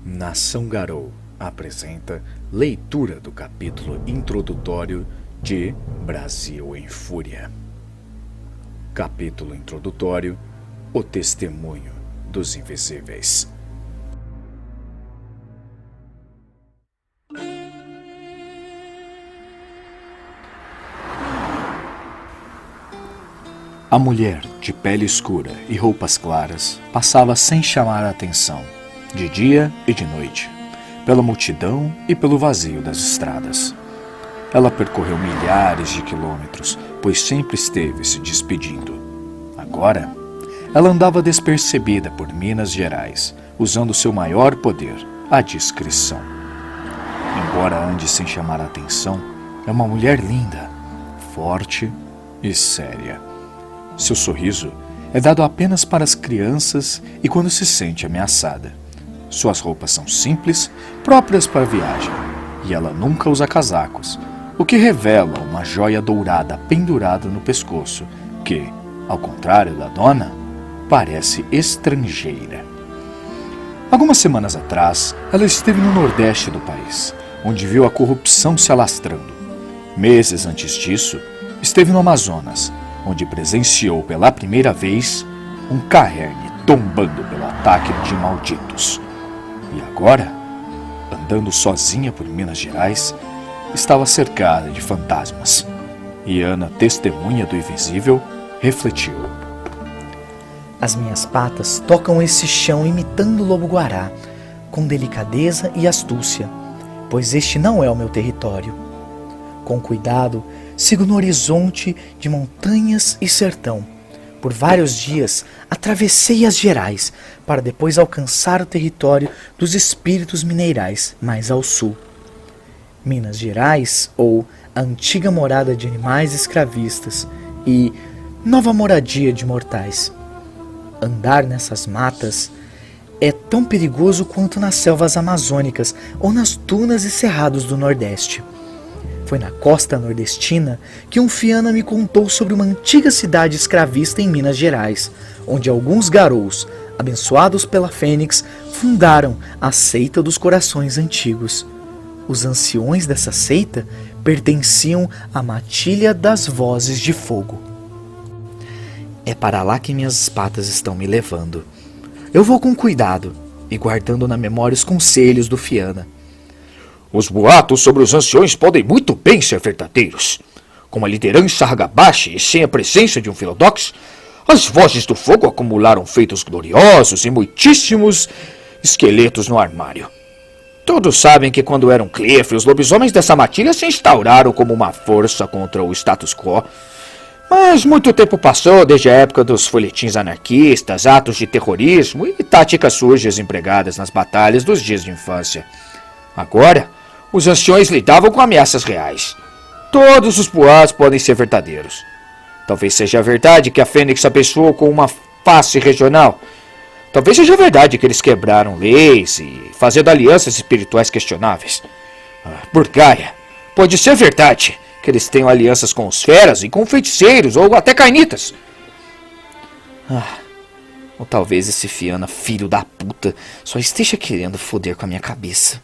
Nação Garou apresenta leitura do capítulo introdutório de Brasil em Fúria. Capítulo introdutório: O Testemunho dos Invisíveis. A mulher, de pele escura e roupas claras, passava sem chamar a atenção, de dia e de noite, pela multidão e pelo vazio das estradas. Ela percorreu milhares de quilômetros, pois sempre esteve se despedindo. Agora, ela andava despercebida por Minas Gerais, usando seu maior poder, a discrição. Embora ande sem chamar a atenção, é uma mulher linda, forte e séria. Seu sorriso é dado apenas para as crianças e quando se sente ameaçada. Suas roupas são simples, próprias para viagem, e ela nunca usa casacos, o que revela uma joia dourada pendurada no pescoço, que, ao contrário da dona, parece estrangeira. Algumas semanas atrás, ela esteve no Nordeste do país, onde viu a corrupção se alastrando. Meses antes disso, esteve no Amazonas, onde presenciou pela primeira vez um caerne tombando pelo ataque de malditos. E agora, andando sozinha por Minas Gerais, estava cercada de fantasmas. E Ana, testemunha do invisível, refletiu. As minhas patas tocam esse chão imitando o lobo-guará, com delicadeza e astúcia, pois este não é o meu território. Com cuidado, sigo no horizonte de montanhas e sertão. Por vários dias, atravessei as Gerais, para depois alcançar o território dos espíritos mineirais, mais ao sul. Minas Gerais, ou a antiga morada de animais escravistas, e nova moradia de mortais. Andar nessas matas é tão perigoso quanto nas selvas amazônicas ou nas dunas e cerrados do Nordeste. Foi na costa nordestina que um fiana me contou sobre uma antiga cidade escravista em Minas Gerais, onde alguns garous, abençoados pela Fênix, fundaram a seita dos corações antigos. Os anciões dessa seita pertenciam à matilha das vozes de fogo. É para lá que minhas patas estão me levando. Eu vou com cuidado e guardando na memória os conselhos do fiana. Os boatos sobre os anciões podem muito bem ser verdadeiros. Com a liderança Hagabashi e sem a presença de um Philodox, as vozes do fogo acumularam feitos gloriosos e muitíssimos esqueletos no armário. Todos sabem que quando eram Cliff, os lobisomens dessa matilha se instauraram como uma força contra o status quo. Mas muito tempo passou desde a época dos folhetins anarquistas, atos de terrorismo e táticas sujas empregadas nas batalhas dos dias de infância. Agora, os anciões lidavam com ameaças reais. Todos os boatos podem ser verdadeiros. Talvez seja verdade que a Fênix abençoou com uma face regional. Talvez seja verdade que eles quebraram leis e fazendo alianças espirituais questionáveis. Por Gaia, pode ser verdade que eles tenham alianças com os feras e com feiticeiros ou até cainitas. Ou talvez esse fiana filho da puta só esteja querendo foder com a minha cabeça.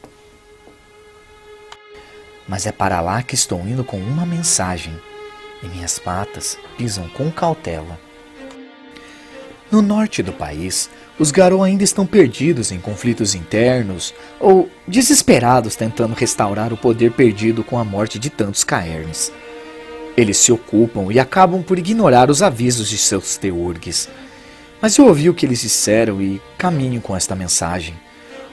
Mas é para lá que estou indo com uma mensagem, e minhas patas pisam com cautela. No norte do país, os Garou ainda estão perdidos em conflitos internos ou desesperados tentando restaurar o poder perdido com a morte de tantos caernes. Eles se ocupam e acabam por ignorar os avisos de seus teurgues. Mas eu ouvi o que eles disseram e caminho com esta mensagem.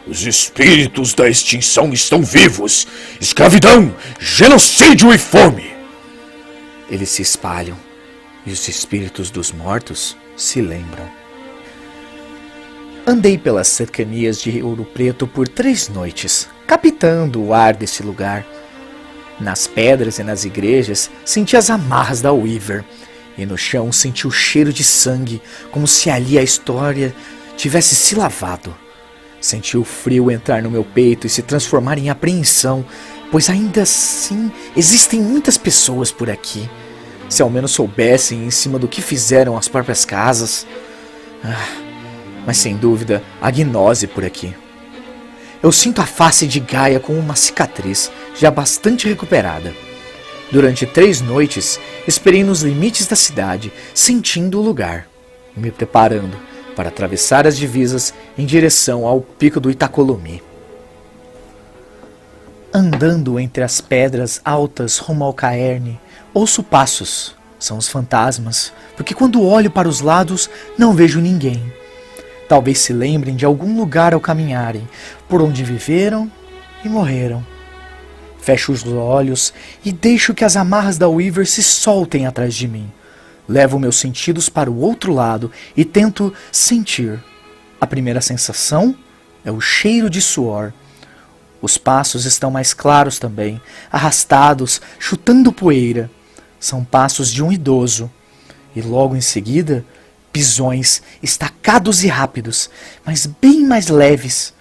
Os espíritos da extinção estão vivos! Escravidão, genocídio e fome! Eles se espalham e os espíritos dos mortos se lembram. Andei pelas cercanias de Ouro Preto por 3 noites, captando o ar desse lugar. Nas pedras e nas igrejas senti as amarras da Weaver, e no chão senti o cheiro de sangue, como se ali a história tivesse se lavado. Senti o frio entrar no meu peito e se transformar em apreensão, pois ainda assim existem muitas pessoas por aqui. Se ao menos soubessem em cima do que fizeram as próprias casas. Mas sem dúvida, há gnose por aqui. Eu sinto a face de Gaia com uma cicatriz, já bastante recuperada. Durante 3 noites, esperei nos limites da cidade, sentindo o lugar, me preparando para atravessar as divisas em direção ao pico do Itacolomi. Andando entre as pedras altas rumo ao caerne, ouço passos. São os fantasmas, porque quando olho para os lados não vejo ninguém. Talvez se lembrem de algum lugar ao caminharem, por onde viveram e morreram. Fecho os olhos e deixo que as amarras da Weaver se soltem atrás de mim. Levo meus sentidos para o outro lado e tento sentir. A primeira sensação é o cheiro de suor. Os passos estão mais claros também, arrastados, chutando poeira. São passos de um idoso. E logo em seguida, pisões estacados e rápidos, mas bem mais leves.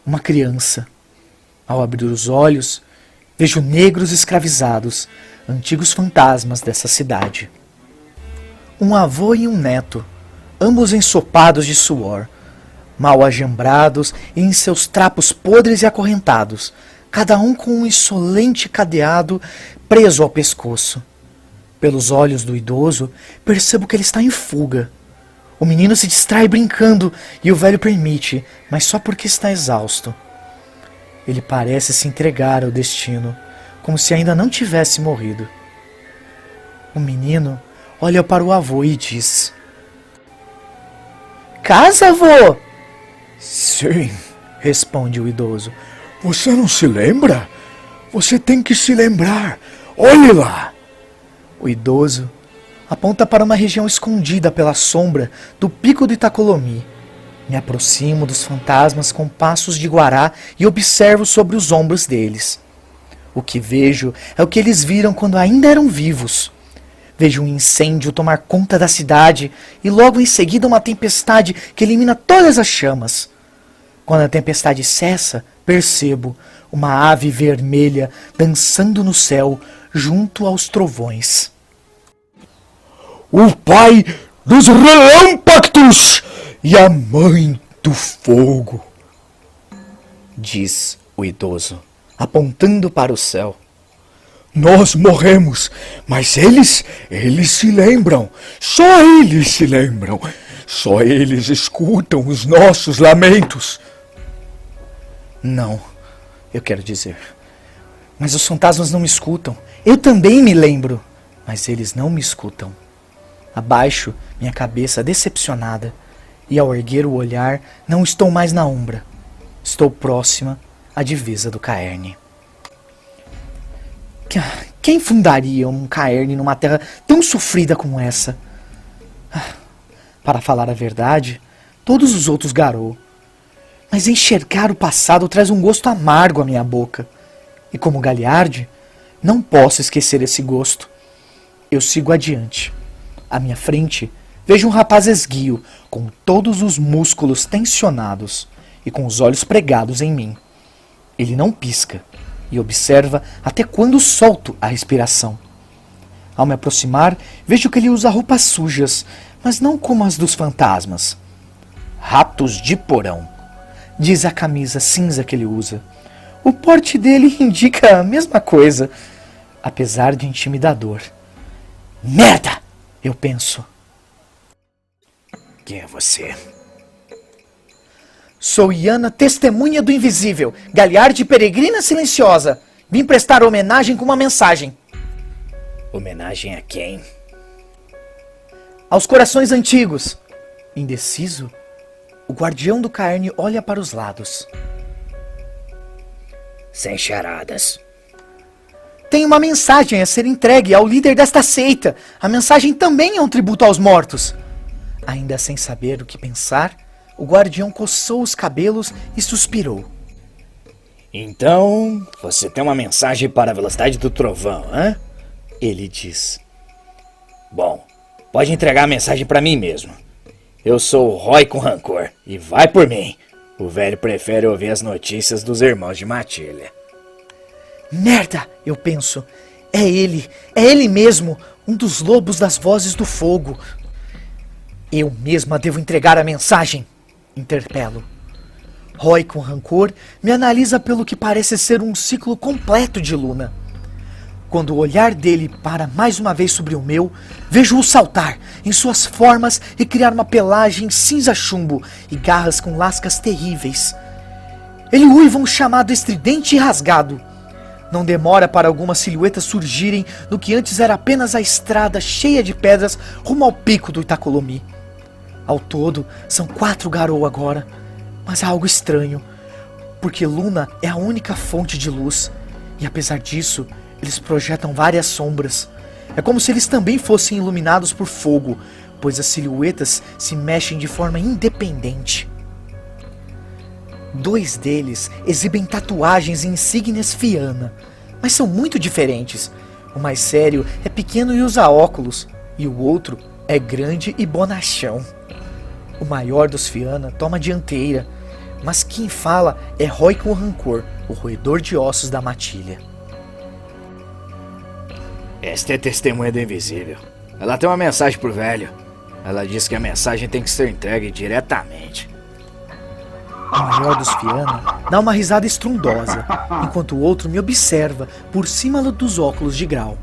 Uma criança. Ao abrir os olhos, vejo negros escravizados, antigos fantasmas dessa cidade. Um avô e um neto, ambos ensopados de suor, mal ajambrados e em seus trapos podres e acorrentados, cada um com um insolente cadeado preso ao pescoço. Pelos olhos do idoso, percebo que ele está em fuga. O menino se distrai brincando e o velho permite, mas só porque está exausto. Ele parece se entregar ao destino, como se ainda não tivesse morrido. O menino olha para o avô e diz: "Casa, avô!" Sim, responde o idoso. você não se lembra? Você tem que se lembrar. Olhe lá. O idoso aponta para uma região escondida pela sombra do pico do Itacolomi. Me aproximo dos fantasmas com passos de guará e observo sobre os ombros deles. O que vejo é o que eles viram quando ainda eram vivos. Vejo um incêndio tomar conta da cidade e logo em seguida uma tempestade que elimina todas as chamas. Quando a tempestade cessa, percebo uma ave vermelha dançando no céu junto aos trovões. O pai dos relâmpagos e a mãe do fogo, diz o idoso, apontando para o céu. Nós morremos, mas eles se lembram. Só eles se lembram. Só eles escutam os nossos lamentos. Não, eu quero dizer. Mas os fantasmas não me escutam. Eu também me lembro, mas eles não me escutam. Abaixo minha cabeça decepcionada, e ao erguer o olhar, não estou mais na Umbra. Estou próxima à divisa do Caerne. Quem fundaria um Caerne numa terra tão sofrida como essa? Para falar a verdade, todos os outros garou. Mas enxergar o passado traz um gosto amargo à minha boca. E como Galiardi, não posso esquecer esse gosto. Eu sigo adiante. À minha frente, vejo um rapaz esguio, com todos os músculos tensionados e com os olhos pregados em mim. Ele não pisca e observa até quando solto a respiração. Ao me aproximar, vejo que ele usa roupas sujas, mas não como as dos fantasmas. Ratos de porão, diz a camisa cinza que ele usa. O porte dele indica a mesma coisa, apesar de intimidador. Merda! Eu penso. Quem é você? Sou Iana, testemunha do invisível, Galiardi peregrina silenciosa. Vim prestar homenagem com uma mensagem. Homenagem a quem? Aos corações antigos. Indeciso, o guardião do Caerne olha para os lados. Sem charadas. Tem uma mensagem a ser entregue ao líder desta seita. A mensagem também é um tributo aos mortos. Ainda sem saber o que pensar, o guardião coçou os cabelos e suspirou. Então, você tem uma mensagem para a velocidade do trovão, hã? Ele diz. Bom, pode entregar a mensagem para mim mesmo. Eu sou o Roy com rancor, e vai por mim. O velho prefere ouvir as notícias dos irmãos de Matilha. Merda, eu penso. É ele mesmo, um dos lobos das vozes do fogo. Eu mesma devo entregar a mensagem, interpelo. Roy, com rancor, me analisa pelo que parece ser um ciclo completo de Luna. Quando o olhar dele para mais uma vez sobre o meu, vejo-o saltar em suas formas e criar uma pelagem cinza chumbo e garras com lascas terríveis. Ele uiva um chamado estridente e rasgado. Não demora para algumas silhuetas surgirem no que antes era apenas a estrada cheia de pedras rumo ao pico do Itacolomi. Ao todo, são 4 Garou agora, mas há algo estranho, porque Luna é a única fonte de luz, e apesar disso, eles projetam várias sombras. É como se eles também fossem iluminados por fogo, pois as silhuetas se mexem de forma independente. 2 deles exibem tatuagens e insígnias Fianna, mas são muito diferentes. O mais sério é pequeno e usa óculos, e o outro é grande e bonachão. O maior dos Fianna toma a dianteira, mas quem fala é Roy com rancor, o roedor de ossos da matilha. Esta é testemunha do invisível. Ela tem uma mensagem pro velho. Ela diz que a mensagem tem que ser entregue diretamente. O maior dos Fianna dá uma risada estrondosa, enquanto o outro me observa por cima dos óculos de grau.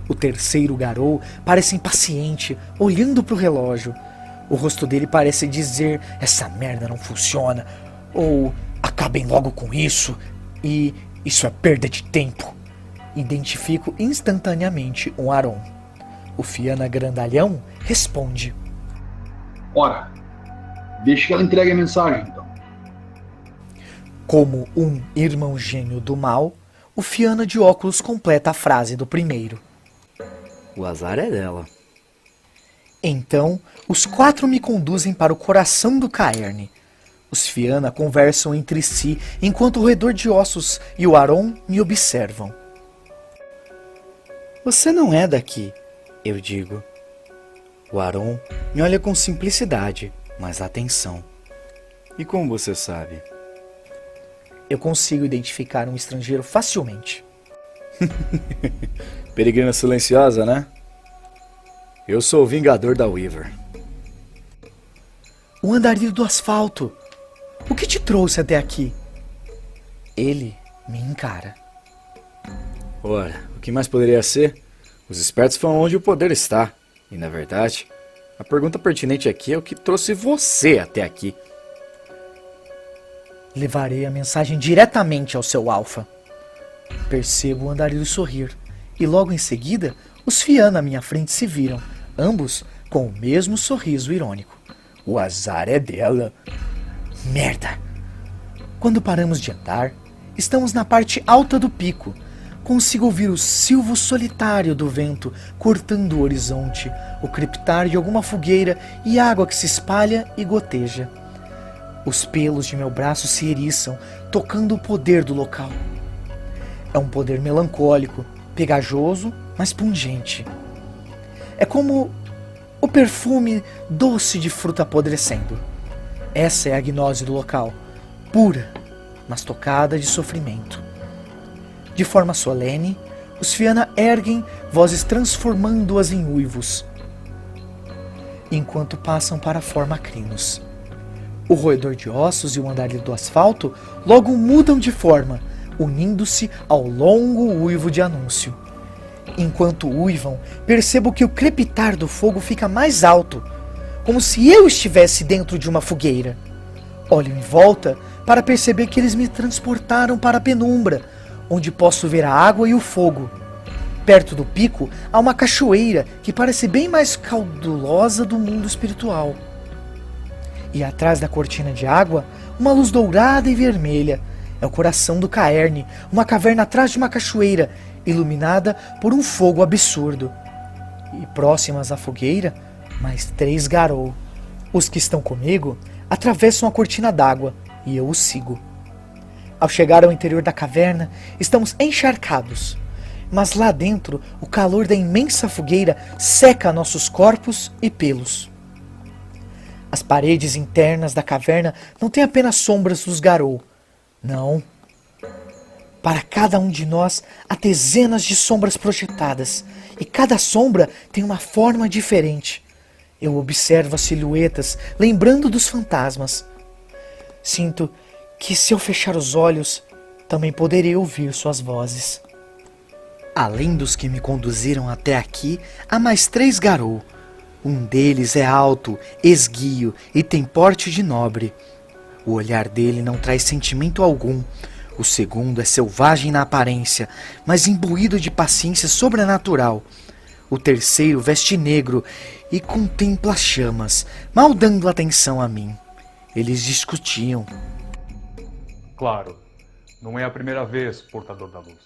O terceiro Garou parece impaciente, olhando pro relógio. O rosto dele parece dizer: essa merda não funciona, ou acabem logo com isso, e isso é perda de tempo. Identifico instantaneamente um Aron. O Fianna grandalhão responde: Ora, deixe que ela entregue a mensagem, então. Como um irmão gênio do mal, o Fianna de óculos completa a frase do primeiro. O azar é dela. Então, os 4 me conduzem para o coração do Caerne. Os Fianna conversam entre si, enquanto o roedor de ossos e o Aron me observam. Você não é daqui, eu digo. O Aron me olha com simplicidade, mas atenção. E como você sabe? Eu consigo identificar um estrangeiro facilmente. Peregrina silenciosa, né? Eu sou o Vingador da Weaver. O andarilho do asfalto. O que te trouxe até aqui? Ele me encara. Ora, o que mais poderia ser? Os espertos falam onde o poder está. E na verdade, a pergunta pertinente aqui é o que trouxe você até aqui. Levarei a mensagem diretamente ao seu alfa. Percebo o andarilho sorrir, e logo em seguida, os Fianna à minha frente se viram, ambos com o mesmo sorriso irônico. O azar é dela. Merda! Quando paramos de andar, estamos na parte alta do pico. Consigo ouvir o silvo solitário do vento cortando o horizonte, o crepitar de alguma fogueira e água que se espalha e goteja. Os pelos de meu braço se eriçam, tocando o poder do local. É um poder melancólico, pegajoso, mas pungente. É como o perfume doce de fruta apodrecendo. Essa é a gnose do local, pura, mas tocada de sofrimento. De forma solene, os Fianna erguem vozes transformando-as em uivos, enquanto passam para a forma crinos. O roedor de ossos e o andarilho do asfalto logo mudam de forma, unindo-se ao longo uivo de anúncio. Enquanto uivam, percebo que o crepitar do fogo fica mais alto, como se eu estivesse dentro de uma fogueira. Olho em volta para perceber que eles me transportaram para a penumbra, onde posso ver a água e o fogo. Perto do pico há uma cachoeira que parece bem mais caudulosa do mundo espiritual. E atrás da cortina de água, uma luz dourada e vermelha. É o coração do Caerne, uma caverna atrás de uma cachoeira, iluminada por um fogo absurdo. E próximas à fogueira, mais 3 Garou. Os que estão comigo atravessam a cortina d'água e eu os sigo. Ao chegar ao interior da caverna, estamos encharcados. Mas lá dentro, o calor da imensa fogueira seca nossos corpos e pelos. As paredes internas da caverna não têm apenas sombras dos Garou. Não. Para cada um de nós, há dezenas de sombras projetadas, e cada sombra tem uma forma diferente. Eu observo as silhuetas, lembrando dos fantasmas. Sinto que se eu fechar os olhos, também poderei ouvir suas vozes. Além dos que me conduziram até aqui, há mais 3 garou. Um deles é alto, esguio e tem porte de nobre. O olhar dele não traz sentimento algum. O segundo é selvagem na aparência, mas imbuído de paciência sobrenatural. O terceiro veste negro e contempla as chamas, mal dando atenção a mim. Eles discutiam. Claro, não é a primeira vez, portador da luz.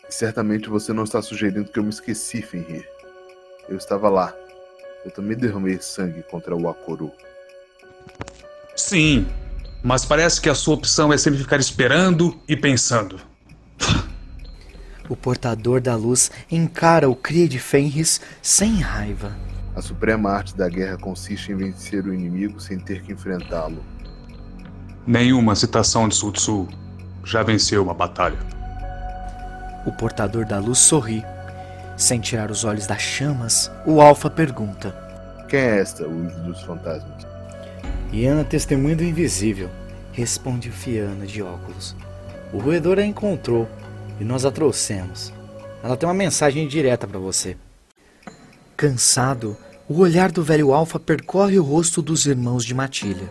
Certamente você não está sugerindo que eu me esqueci, Fenrir. Eu estava lá. Eu também derramei sangue contra o Akoru. Sim, mas parece que a sua opção é sempre ficar esperando e pensando. O portador da luz encara o cria de Fenris sem raiva. A suprema arte da guerra consiste em vencer o inimigo sem ter que enfrentá-lo. Nenhuma citação de Sul já venceu uma batalha. O portador da luz sorri. Sem tirar os olhos das chamas, o Alfa pergunta. Quem é esta, o ídolo dos fantasmas? Iana, testemunha do invisível, responde o Fiana de óculos. O roedor a encontrou e nós a trouxemos. Ela tem uma mensagem direta para você. Cansado, o olhar do velho Alfa percorre o rosto dos irmãos de Matilha.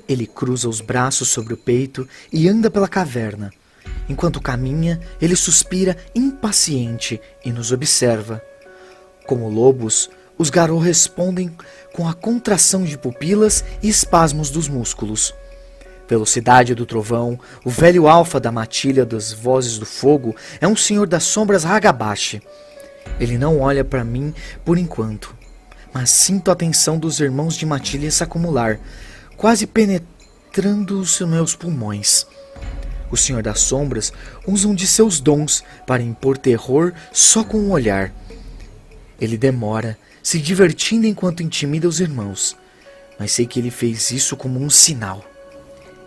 Ele cruza os braços sobre o peito e anda pela caverna. Enquanto caminha, ele suspira impaciente e nos observa. Como lobos, os garou respondem com a contração de pupilas e espasmos dos músculos. Velocidade do trovão, o velho Alfa da Matilha das Vozes do Fogo é um senhor das sombras Hagabashi. Ele não olha para mim por enquanto, mas sinto a atenção dos irmãos de Matilha se acumular, quase penetrando os meus pulmões. O Senhor das Sombras usa um de seus dons para impor terror só com um olhar. Ele demora, se divertindo enquanto intimida os irmãos, mas sei que ele fez isso como um sinal.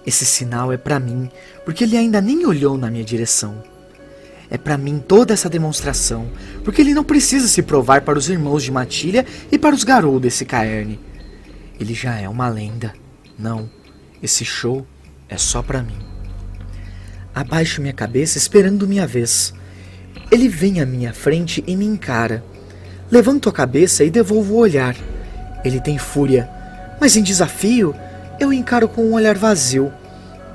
Esse sinal é para mim, porque ele ainda nem olhou na minha direção. É para mim toda essa demonstração, porque ele não precisa se provar para os irmãos de Matilha e para os garou desse Caerne. Ele já é uma lenda. Não, esse show é só para mim. Abaixo minha cabeça esperando minha vez. Ele vem à minha frente e me encara. Levanto a cabeça e devolvo o olhar. Ele tem fúria, mas em desafio eu encaro com um olhar vazio.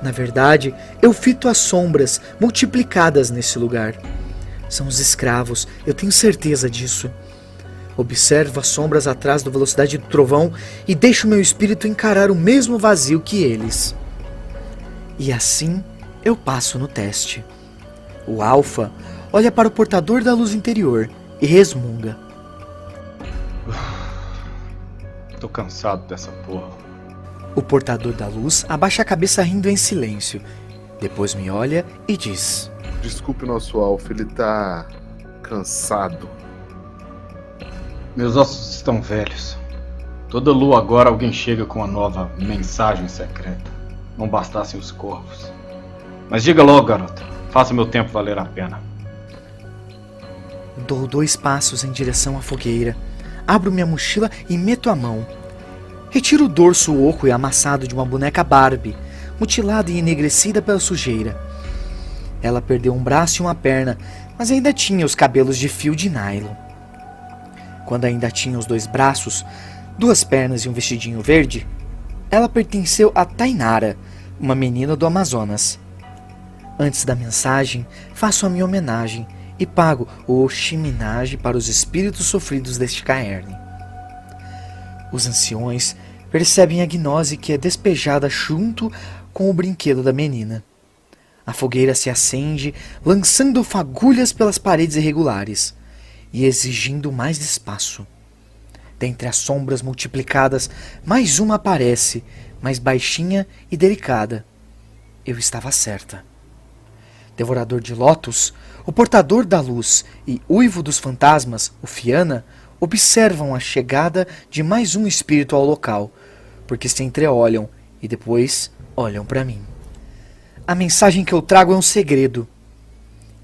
Na verdade, eu fito as sombras multiplicadas nesse lugar. São os escravos, eu tenho certeza disso. Observo as sombras atrás da velocidade do trovão e deixo meu espírito encarar o mesmo vazio que eles. E assim eu passo no teste. O Alfa olha para o portador da luz interior e resmunga. Tô cansado dessa porra. O portador da luz abaixa a cabeça rindo em silêncio. Depois me olha e diz. Desculpe nosso Alfa, ele tá cansado. Meus ossos estão velhos. Toda lua agora alguém chega com uma nova mensagem secreta. Não bastassem os corvos. Mas diga logo, garota. Faça meu tempo valer a pena. Dou 2 passos em direção à fogueira. Abro minha mochila e meto a mão. Retiro o dorso oco e amassado de uma boneca Barbie, mutilada e enegrecida pela sujeira. Ela perdeu um braço e uma perna, mas ainda tinha os cabelos de fio de nylon. Quando ainda tinha os 2 braços, 2 pernas e um vestidinho verde, ela pertenceu a Tainara, uma menina do Amazonas. Antes da mensagem, faço a minha homenagem e pago o Oshiminage para os espíritos sofridos deste Caerne. Os anciões percebem a gnose que é despejada junto com o brinquedo da menina. A fogueira se acende, lançando fagulhas pelas paredes irregulares e exigindo mais espaço. Dentre as sombras multiplicadas, mais uma aparece, mais baixinha e delicada. Eu estava certa. Devorador de Lótus, o portador da luz e uivo dos fantasmas, o Fiana, observam a chegada de mais um espírito ao local, porque se entreolham e depois olham para mim. A mensagem que eu trago é um segredo.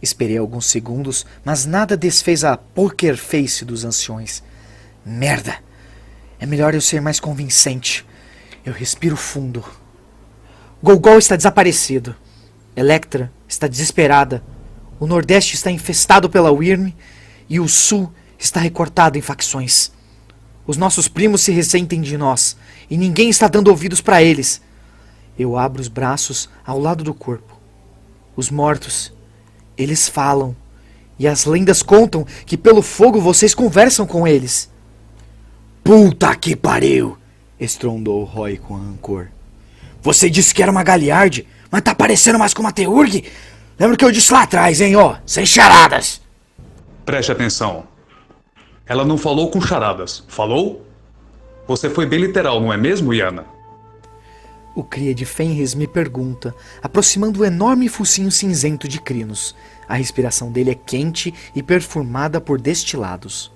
Esperei alguns segundos, mas nada desfez a poker face dos anciões. Merda! É melhor eu ser mais convincente. Eu respiro fundo. Golgol está desaparecido. Electra está desesperada. O Nordeste está infestado pela Wyrm e o Sul está recortado em facções. Os nossos primos se ressentem de nós e ninguém está dando ouvidos para eles. Eu abro os braços ao lado do corpo. Os mortos, eles falam. E as lendas contam que pelo fogo vocês conversam com eles. Puta que pariu! Estrondou Roy com rancor. Você disse que era uma Galliard, mas tá parecendo mais com uma Teurg? Lembra o que eu disse lá atrás, hein, ó? Sem charadas! Preste atenção. Ela não falou com charadas, falou? Você foi bem literal, não é mesmo, Yana? O cria de Fenris me pergunta, aproximando o enorme focinho cinzento de Crinos. A respiração dele é quente e perfumada por destilados.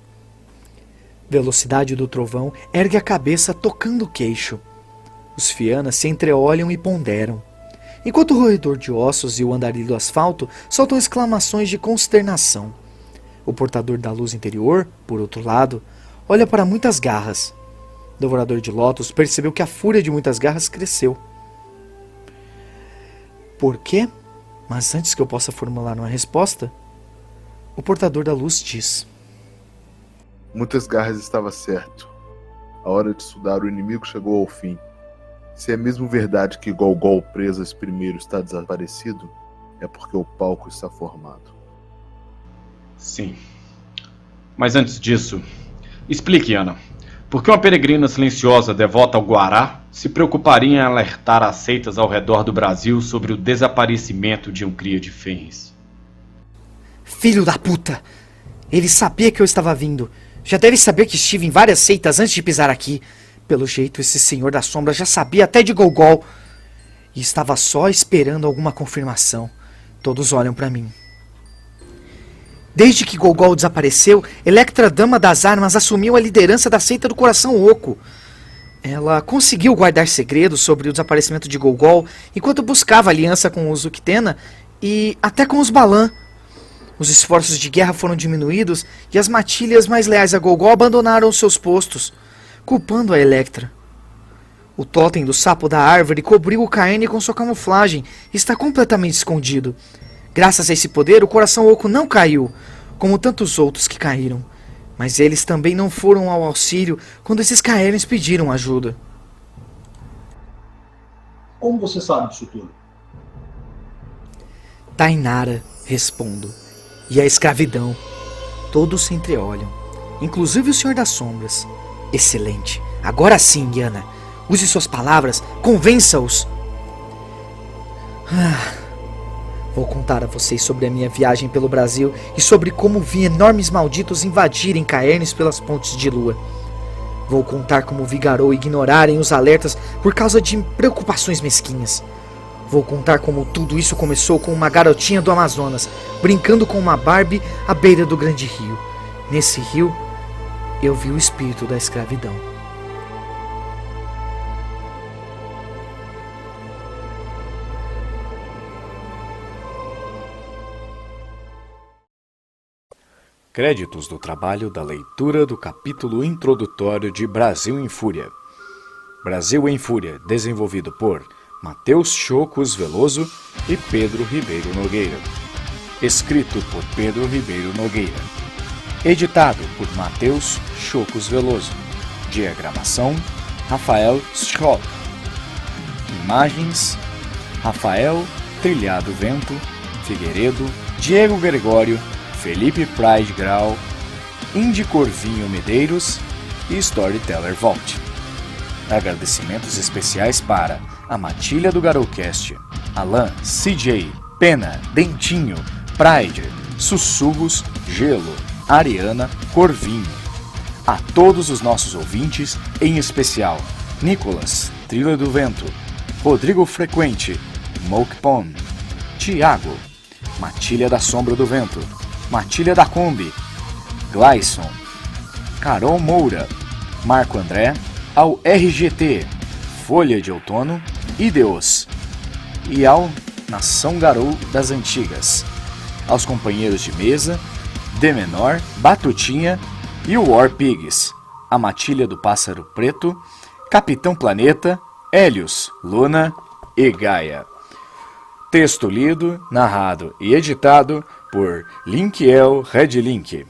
Velocidade do trovão ergue a cabeça tocando o queixo. Os Fianas se entreolham e ponderam. Enquanto o roedor de ossos e o andarilho do asfalto soltam exclamações de consternação. O portador da luz interior, por outro lado, olha para muitas garras. O devorador de Lotus percebeu que a fúria de muitas garras cresceu. Por quê? Mas antes que eu possa formular uma resposta, o portador da luz diz: Muitas garras estava certo. A hora de estudar o inimigo chegou ao fim. Se é mesmo verdade que Golgol Presas I está desaparecido, é porque o palco está formado. Sim. Mas antes disso, explique, Ana. Por que uma peregrina silenciosa devota ao Guará se preocuparia em alertar as seitas ao redor do Brasil sobre o desaparecimento de um cria de Fenris? Filho da puta! Ele sabia que eu estava vindo. Já deve saber que estive em várias seitas antes de pisar aqui. Pelo jeito, esse senhor da sombra já sabia até de Golgol. E estava só esperando alguma confirmação. Todos olham para mim. Desde que Golgol desapareceu, Electra Dama das Armas assumiu a liderança da seita do Coração Oco. Ela conseguiu guardar segredos sobre o desaparecimento de Golgol enquanto buscava aliança com os Uktena e até com os Balan. Os esforços de guerra foram diminuídos e as matilhas mais leais a Golgol abandonaram seus postos, culpando a Electra. O totem do sapo da árvore cobriu o Caine com sua camuflagem e está completamente escondido. Graças a esse poder, o Coração Oco não caiu, como tantos outros que caíram. Mas eles também não foram ao auxílio quando esses Caernes pediram ajuda. Como você sabe disso tudo? Tainara, respondo. E a escravidão. Todos se entreolham, inclusive o Senhor das Sombras. Excelente. Agora sim, Yana. Use suas palavras, convença-os. Vou contar a vocês sobre a minha viagem pelo Brasil e sobre como vi enormes malditos invadirem Caernes pelas pontes de lua. Vou contar como vi Garou ignorarem os alertas por causa de preocupações mesquinhas. Vou contar como tudo isso começou com uma garotinha do Amazonas, brincando com uma Barbie à beira do grande rio. Nesse rio, eu vi o espírito da escravidão. Créditos do trabalho da leitura do capítulo introdutório de Brasil em Fúria. Brasil em Fúria, desenvolvido por Matheus Chocos Veloso e Pedro Ribeiro Nogueira. Escrito por Pedro Ribeiro Nogueira. Editado por Matheus Chocos Veloso. Diagramação, Rafael Schock. Imagens, Rafael Trilhado Vento, Figueiredo, Diego Gregório, Felipe Pride Grau, Indy Corvinho Medeiros e Storyteller Vault. Agradecimentos especiais para a Matilha do Garowcast, Alan, CJ, Pena, Dentinho, Pride, Sussurros, Gelo, Ariana, Corvinho. A todos os nossos ouvintes, em especial Nicolas, Trilha do Vento, Rodrigo Frequente, Mokepon, Tiago, Matilha da Sombra do Vento, Matilha da Kombi, Glyson, Carol Moura, Marco André, ao RGT, Folha de Outono, Ideos, e ao Nação Garou das Antigas, aos companheiros de mesa, D Menor, Batutinha e o War Pigs, a Matilha do Pássaro Preto, Capitão Planeta, Hélios, Luna e Gaia. Texto lido, narrado e editado por Linkiel Redlink.